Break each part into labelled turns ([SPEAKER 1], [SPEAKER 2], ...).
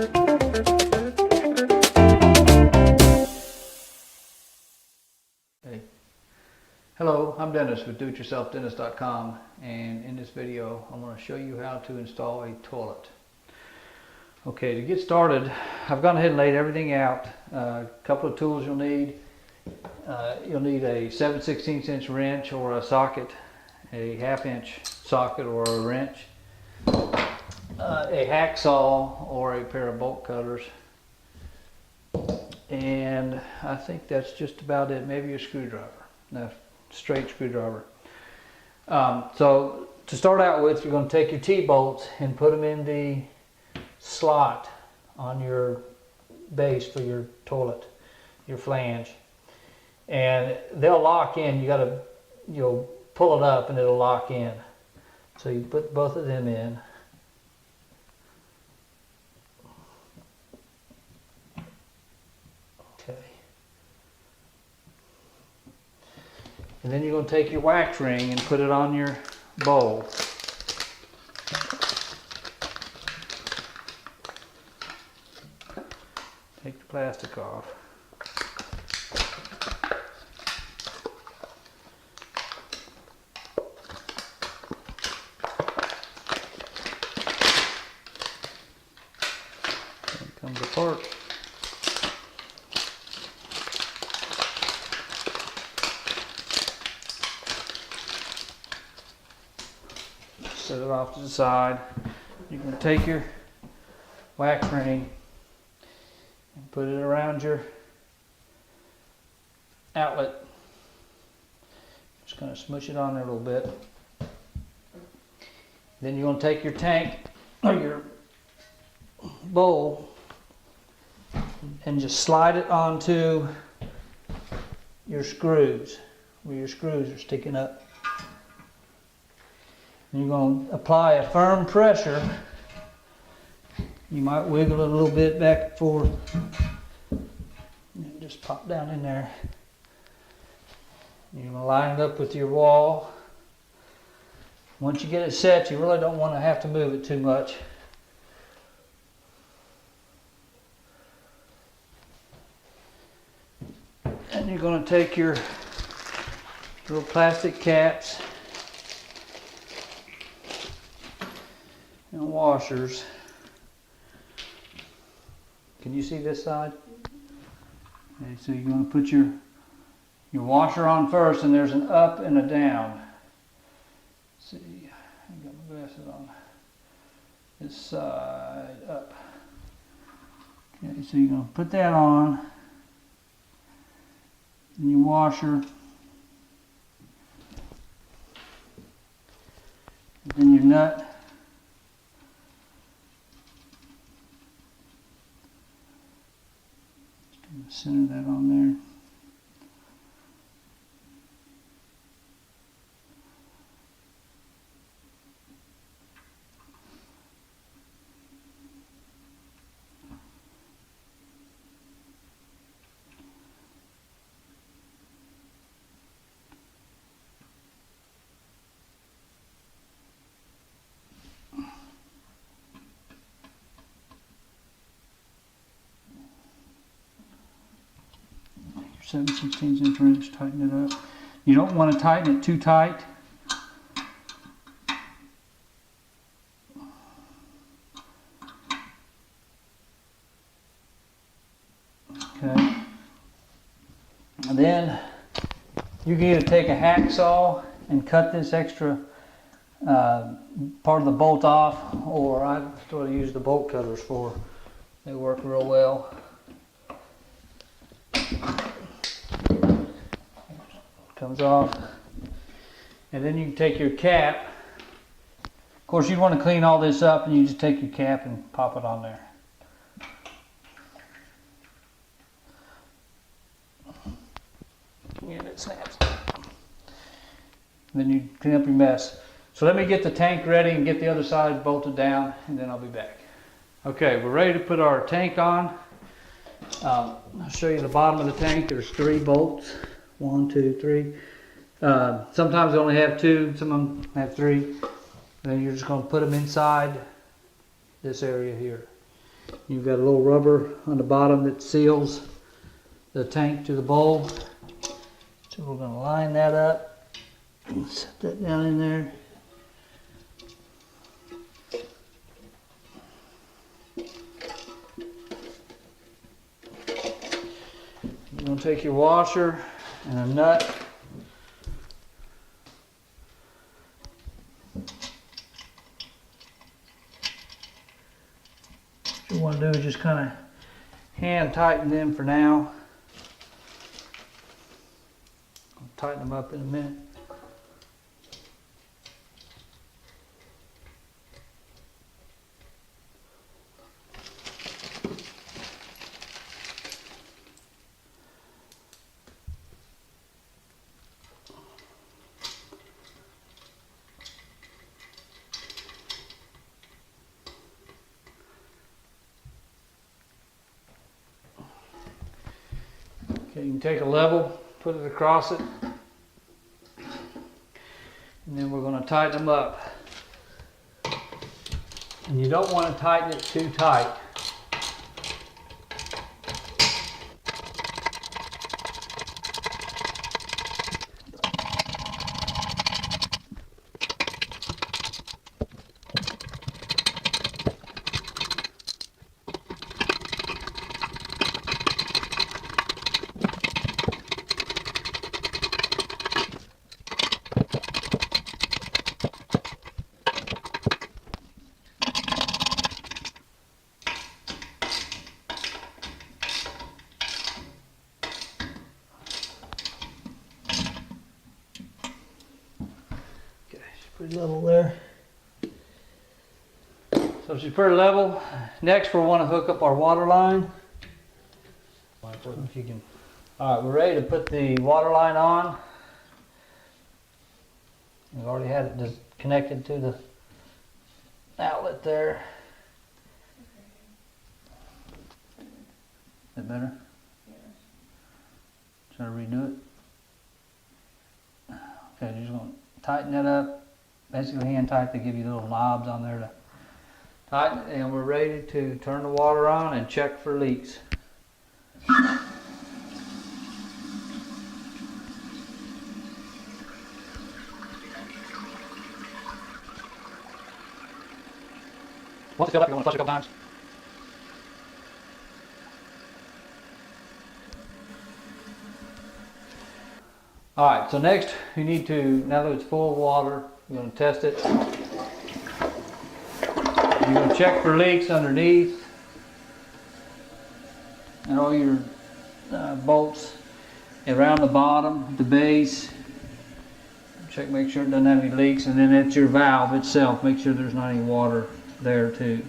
[SPEAKER 1] Hey. Hello, I'm Dennis with doityourselfdennis.com, and in this video I'm going to show you how to install a toilet. Okay, to get started, I've gone ahead and laid everything out. A couple of tools you'll need. You'll need a 7/16 inch wrench or a socket, a 1/2 inch socket or a wrench, a hacksaw or a pair of bolt cutters, and I think that's just about it. Maybe a screwdriver, a straight screwdriver. So to start out with, you're going to take your T-bolts and put them in the slot on your base for your toilet, your flange, and they'll lock in. You'll pull it up and it'll lock in. So you put both of them in. Okay. And then you're going to take your wax ring and put it on your bowl. Take the plastic off. It comes apart. Set it off to the side. You're going to take your wax ring and put it around your outlet. Just going to smush it on there a little bit. Then you're going to take your tank or your bowl and just slide it onto your screws, where your screws are sticking up. And you're going to apply a firm pressure. You might wiggle it a little bit back and forth. And just pop down in there. You're going to line it up with your wall. Once you get it set, you really don't want to have to move it too much. And you're going to take your little plastic caps and washers. Can you see this side? Okay, so you're going to put your washer on first, and there's an up and a down. Let's see, I got my glasses on. This side up. Okay, so you're going to put that on, and your washer, and then your nut. Center that on there. Your 7/16 inch wrench, tighten it up. You don't want to tighten it too tight. Okay. And then you can either take a hacksaw and cut this extra part of the bolt off, or I sort of use the bolt cutters for. They work real well. Comes off, and then you can take your cap. Of course, you want to clean all this up, and you just take your cap and pop it on there. Yeah, it snaps. And then you clean up your mess. So let me get the tank ready and get the other side bolted down, and then I'll be back. Okay, we're ready to put our tank on. I'll show you the bottom of the tank. There's 3 bolts. 1, 2, 3. Sometimes they only have 2, some of them have 3. Then you're just going to put them inside this area here. You've got a little rubber on the bottom that seals the tank to the bowl. So we're going to line that up and set that down in there. You're going to take your washer and a nut. What you want to do is just kind of hand tighten them for now. I'll tighten them up in a minute. Okay, you can take a level, put it across it, and then we're going to tighten them up. And you don't want to tighten it too tight. Pretty level there. So she's pretty level. Next we'll want to hook up our water line. If you can. Alright, we're ready to put the water line on. We've already had it just connected to the outlet there. Is that better?
[SPEAKER 2] Yes.
[SPEAKER 1] Try to redo it. Okay, you're just going to tighten that up. Basically hand tight, they give you little knobs on there to tighten it, and we're ready to turn the water on and check for leaks. Once it's filled up, you're going to flush it a couple times. Alright, so next you need to, now that it's full of water, you're going to test it. You're going to check for leaks underneath and all your bolts around the bottom, the base. Check, make sure it doesn't have any leaks, and then it's your valve itself. Make sure there's not any water there too.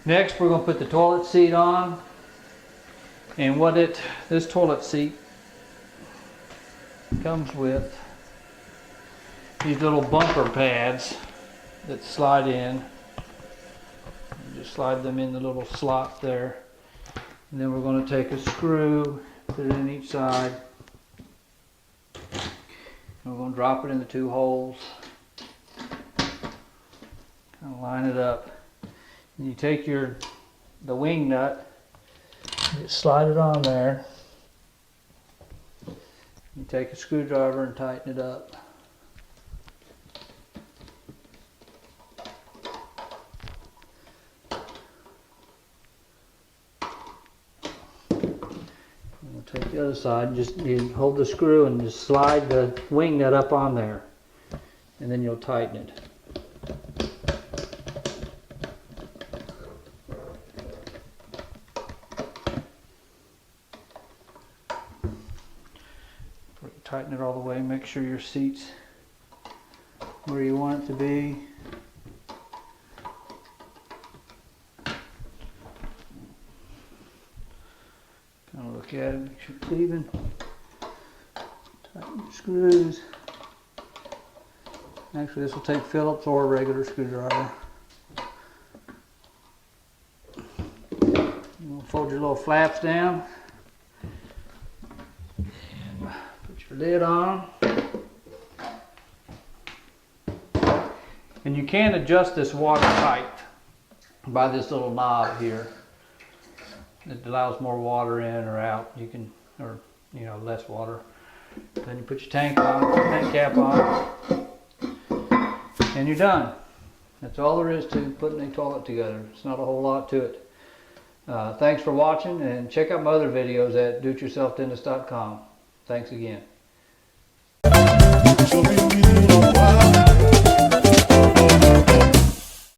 [SPEAKER 1] Next, we're going to put the toilet seat on, and this toilet seat comes with these little bumper pads that slide in. You just slide them in the little slot there, and then we're going to take a screw, put it in each side, and we're going to drop it in the two holes, kind of line it up, and you take the wing nut, you slide it on there, you take a screwdriver and tighten it up. Take the other side, you hold the screw and just slide the wing nut up on there, and then you'll tighten it. Tighten it all the way, make sure your seat's where you want it to be. Kind of look at it, make sure it's even. Tighten your screws. Actually, this will take Phillips or a regular screwdriver. You're going to fold your little flaps down. And put your lid on. And you can adjust this water height. by this little knob here. It allows more water in or out. You can, or you know, less water. Then you put your tank on, tank cap on, and you're done. That's all there is to putting a toilet together. It's not a whole lot to it. Thanks for watching, and check out my other videos at doityourselfdennis.com. Thanks again.